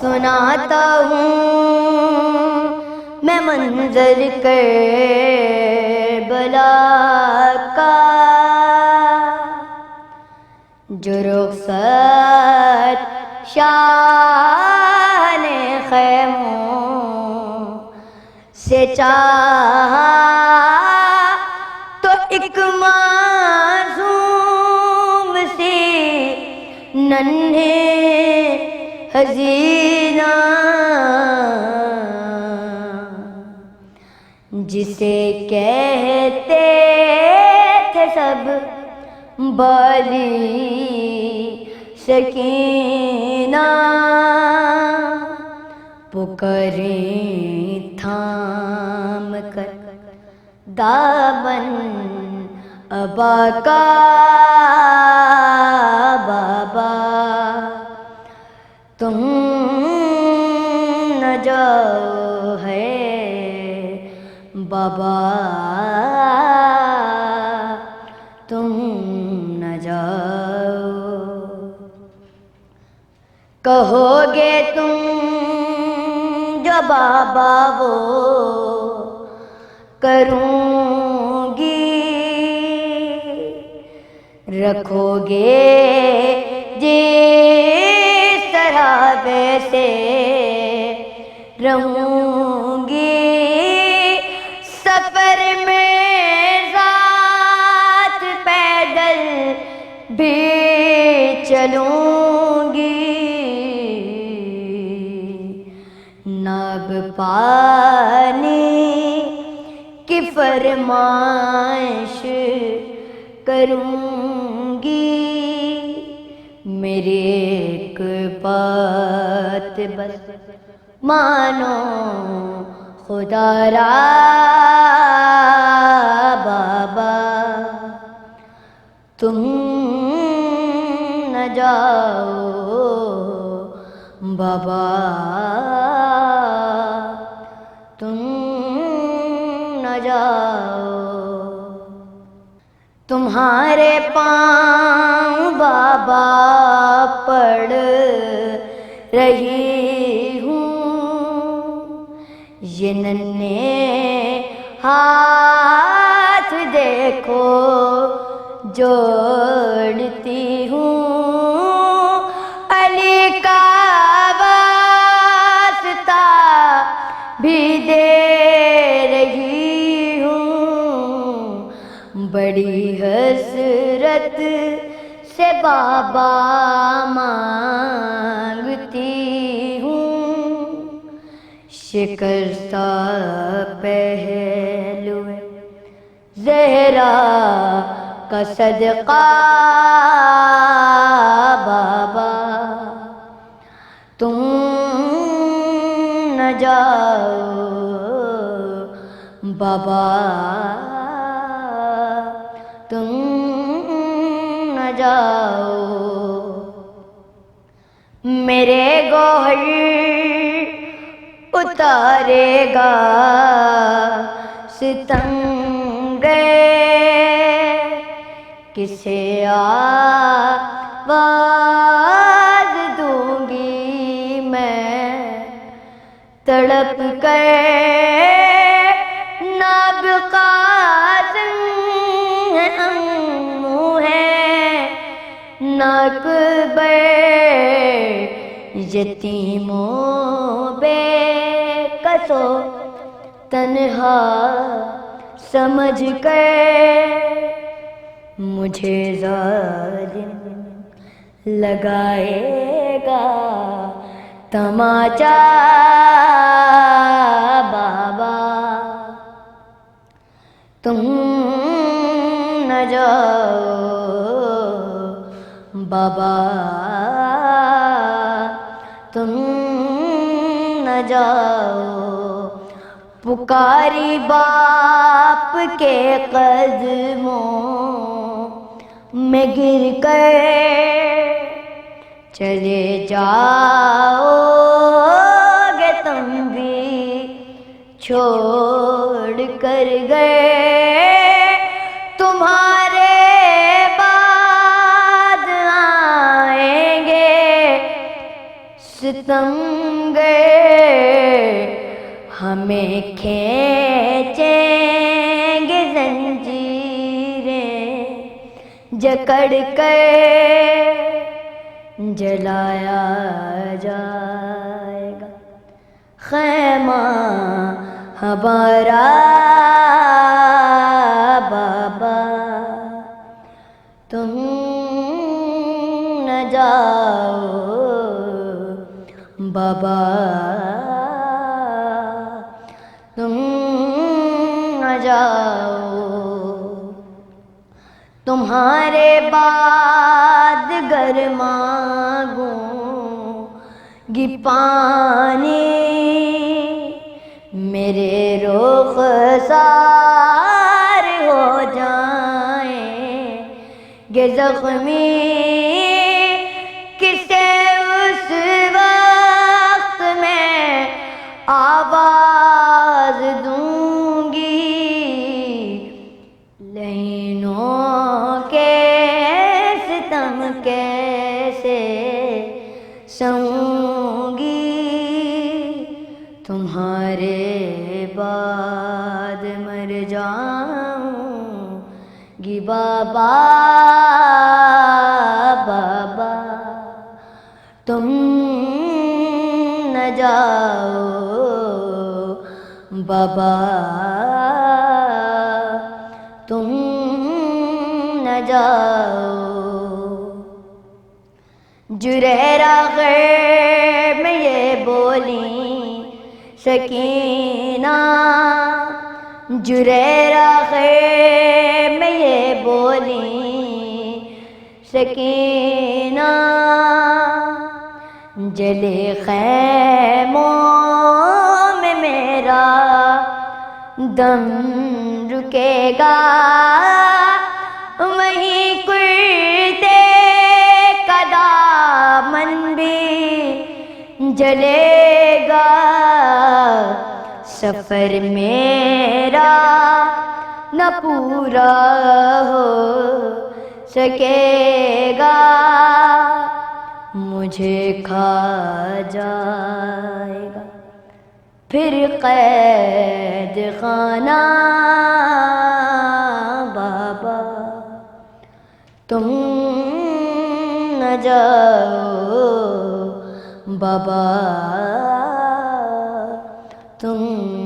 سناتا ہوں میں منظر کربلا کا، جو رخصت شاہ نے خیموں سے چاہا تو ایک معصوم سی ننھے حزینہ، جسے کہتے تھے سب بالی سکینہ، پکاریں تھام کر دامن ابا کا، بابا تم نہ جاؤ ہے بابا، تم نہ جاؤ، کہو گے تم جو بابا وہ کروں گی، رکھو گے جس طرح ویسے رہوں گی، سفر میں ذات پیدل بھی چلوں گی، ناب پانی کی فرمائش کروں گی، میری ایک بات بس مانو خدا را بابا، تم نہ جاؤ بابا، تم نہ جاؤ، تمہارے پاؤں بابا پڑ رہی ہوں، یہ ننھے ہاتھ دیکھو جوڑتی ہوں، علی کا واسطہ بھی دے رہی ہوں، بڑی حسرت سے بابا مانگتی ہوں، شکستہ پہلو زہرا کا صدقہ بابا، تم نہ جاؤ بابا، تم نہ جاؤ، میرے گوہر اتارے گا ستم گئے، کسے آواز دوں گی میں تڑپ کر، ناب قاسم ہے امو ہے ناقبر، یتیموں بے کسو تنہا سمجھ کر، مجھے ظالم لگائے گا تماچا بابا، تم نہ جاؤ بابا، تم نہ جاؤ، پکاری باپ کے قدموں میں گر کر، چلے جاؤ گے تم بھی چھوڑ کر گئے، تمہارے بعد آئیں گے ستم ہمیں کھینچیں گے زنجیریں جکڑ کر جلایا جائے گا خیمہ ہمارا بابا تم نہ جاؤ بابا تم نہ جاؤ تمہارے بعد گر مانگوں گی پانی میرے رخسار ہو جائیں گے زخمی کسے اس وقت میں آواز دوں گی لہینوں کے ستم کیسے سہوں گی تمہارے بعد مر جاؤں گی بابا بابا تم نہ جاؤ بابا تم نہ جاؤ جریرہ غیر میں یہ بولی سکینہ جریرہ غیر میں یہ بولی سکینہ جلے خیموں میں میرا دم رکے گا وہیں کرتے کا دامن بھی جلے گا سفر میرا نہ پورا ہو سکے گا مجھے کھا جائے گا پھر قید خانہ بابا تم نہ جاؤ بابا تم